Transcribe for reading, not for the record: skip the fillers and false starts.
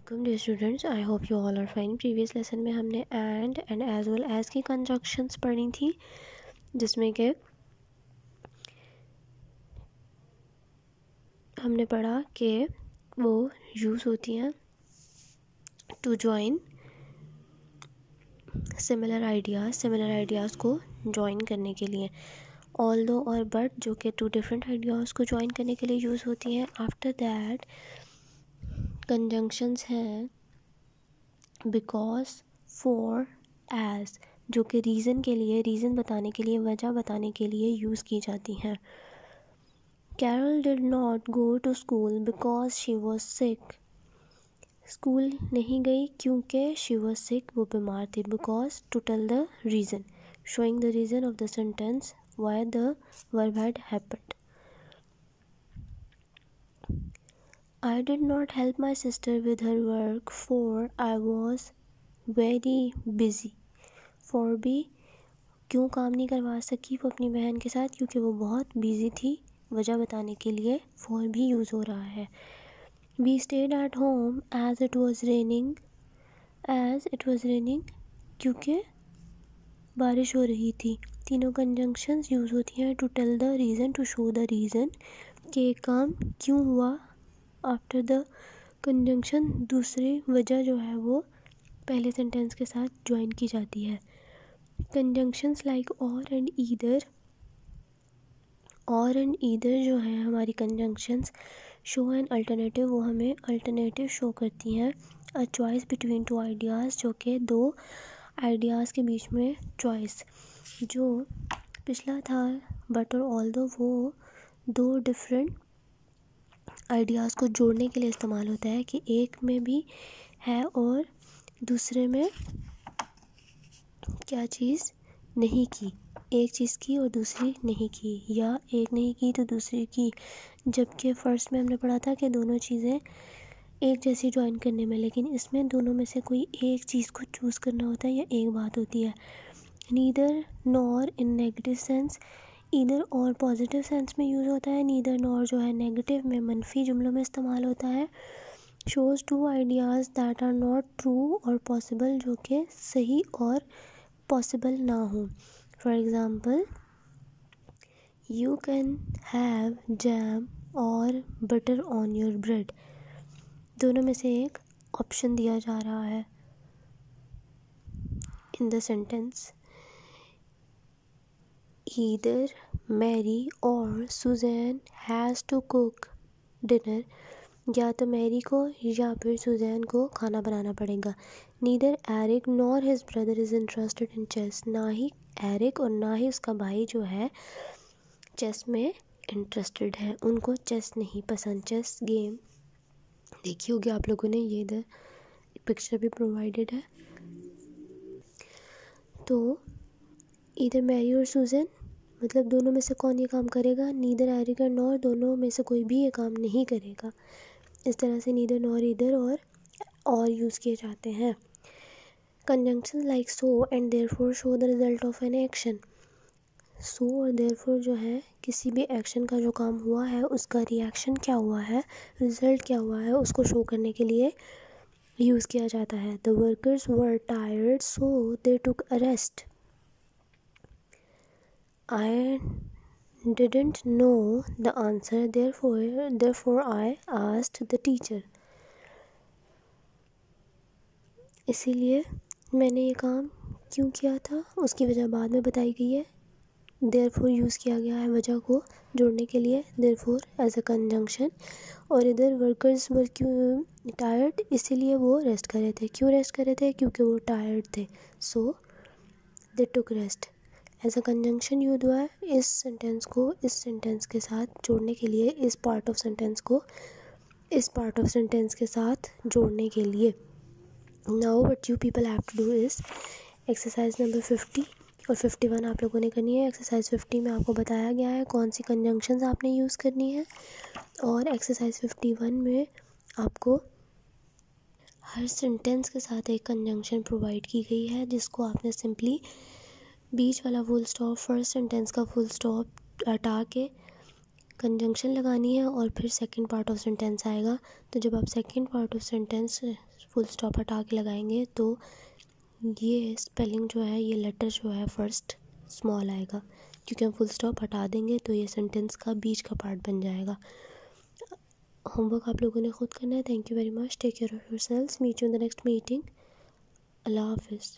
Welcome dear students, I hope you all are fine. Previous lesson में हमने and as well as की conjunctions पढ़ी थी, जिसमें कि हमने पढ़ा कि वो यूज़ होती हैं टू जॉइन सिमिलर आइडियाज़ को जॉइन करने के लिए। ऑल्दो और बट जो कि टू डिफरेंट आइडियाज़ को जॉइन करने के लिए यूज़ होती हैं। आफ्टर दैट कंजंक्शंस हैं बिकॉज, फॉर, एज, जो कि रीज़न बताने के लिए, वजह बताने के लिए यूज़ की जाती हैं। Carol did not go to school because she was sick. School नहीं गई क्योंकि शी वॉज सिक, वो बीमार थी। Because, to tell the reason, showing the reason of the sentence why the verb had happened. I did not help my sister with her work for I was very busy. For भी क्यों काम नहीं करवा सकी वो अपनी बहन के साथ, क्योंकि वो बहुत बिजी थी। वजह बताने के लिए for भी यूज़ हो रहा है। We stayed at home as it was raining क्योंकि बारिश हो रही थी। तीनों कंजंक्शंस यूज़ होती हैं to tell the reason, to show the reason कि काम क्यों हुआ। आफ्टर द कंजंक्शन दूसरी वजह जो है वो पहले सेंटेंस के साथ ज्वाइन की जाती है। कंजंक्शंस लाइक और एंड ईदर जो है हमारी कंजंक्शंस शो एन अल्टरनेटिव, वो हमें अल्टरनेटिव शो करती हैं। A choice between two ideas, जो कि दो आइडियाज़ के बीच में चॉइस। जो पिछला था बट और ऑल्दो, वो दो डिफरेंट आइडियाज़ को जोड़ने के लिए इस्तेमाल होता है कि एक में भी है और दूसरे में क्या चीज़ नहीं की, एक चीज़ की और दूसरी नहीं की, या एक नहीं की तो दूसरी की। जबकि फर्स्ट में हमने पढ़ा था कि दोनों चीज़ें एक जैसी ज्वाइन करने में, लेकिन इसमें दोनों में से कोई एक चीज़ को चूज़ करना होता है या एक बात होती है। नीदर नॉर इन नेगेटिव सेंस, ईदर और पॉजिटिव सेंस में यूज़ होता है। नीदर नॉर जो है नेगेटिव में, मनफी जुमलों में इस्तेमाल होता है। Shows two ideas that are not true और पॉसिबल, जो कि सही और पॉसिबल ना हो। For example, you can have jam और बटर ऑन योर ब्रेड। दोनों में से एक ऑप्शन दिया जा रहा है in the sentence. Either Mary or Suzanne has to cook dinner, या तो मैरी को या फिर सुजैन को खाना बनाना पड़ेगा। Neither Eric nor his brother is interested in chess, ना ही एरिक और ना ही उसका भाई जो है चेस में इंटरेस्टेड है, उनको चेस नहीं पसंद। चेस गेम देखी होगी आप लोगों ने, ये इधर पिक्चर भी प्रोवाइडेड है। तो इधर मैरी और सुजैन, मतलब दोनों में से कौन ये काम करेगा। नीदर एरिक और नॉर, दोनों में से कोई भी ये काम नहीं करेगा। इस तरह से नीदर नॉर इधर और यूज़ किए जाते हैं। Conjunction like so and therefore show the result of an action. So और देयरफॉर जो है किसी भी एक्शन का जो काम हुआ है उसका रिएक्शन क्या हुआ है, रिजल्ट क्या हुआ है, उसको शो करने के लिए यूज़ किया जाता है। The workers were tired so they took a rest. I didn't know the answer, therefore I asked the teacher. इसीलिए मैंने ये काम क्यों किया था उसकी वजह बाद में बताई गई है। therefore यूज़ किया गया है वजह को जोड़ने के लिए, therefore एज अ कंजंक्शन। और इधर वर्कर्स वर क्यों टायर्ड, इसीलिए वो रेस्ट कर रहे थे। क्यों रेस्ट कर रहे थे, क्योंकि वो टायर्ड थे। So they took rest as a conjunction use हुआ है इस सेंटेंस को इस सेंटेंस के साथ जोड़ने के लिए, इस पार्ट ऑफ सेंटेंस को इस पार्ट ऑफ सेंटेंस के साथ जोड़ने के लिए। Now what you people have to do is exercise number 50 और 51 आप लोगों ने करनी है। एक्सरसाइज 50 में आपको बताया गया है कौन सी कंजंक्शंस आपने यूज़ करनी है, और एक्सरसाइज 51 में आपको हर सेंटेंस के साथ एक कंजंक्शन प्रोवाइड की गई है, जिसको आपने सिंपली बीच वाला फुल स्टॉप, फर्स्ट सेंटेंस का फुल स्टॉप हटा के कंजंक्शन लगानी है और फिर सेकंड पार्ट ऑफ सेंटेंस आएगा। तो जब आप second part of sentence full stop हटा के लगाएंगे तो ये स्पेलिंग जो है, ये लेटर जो है फर्स्ट स्मॉल आएगा, क्योंकि हम फुल स्टॉप हटा देंगे तो ये सेंटेंस का बीच का पार्ट बन जाएगा। होमवर्क आप लोगों ने खुद करना है। Thank you very much. Take care of yourselves. Meet you in the next meeting. अल्लाह हाफिज़।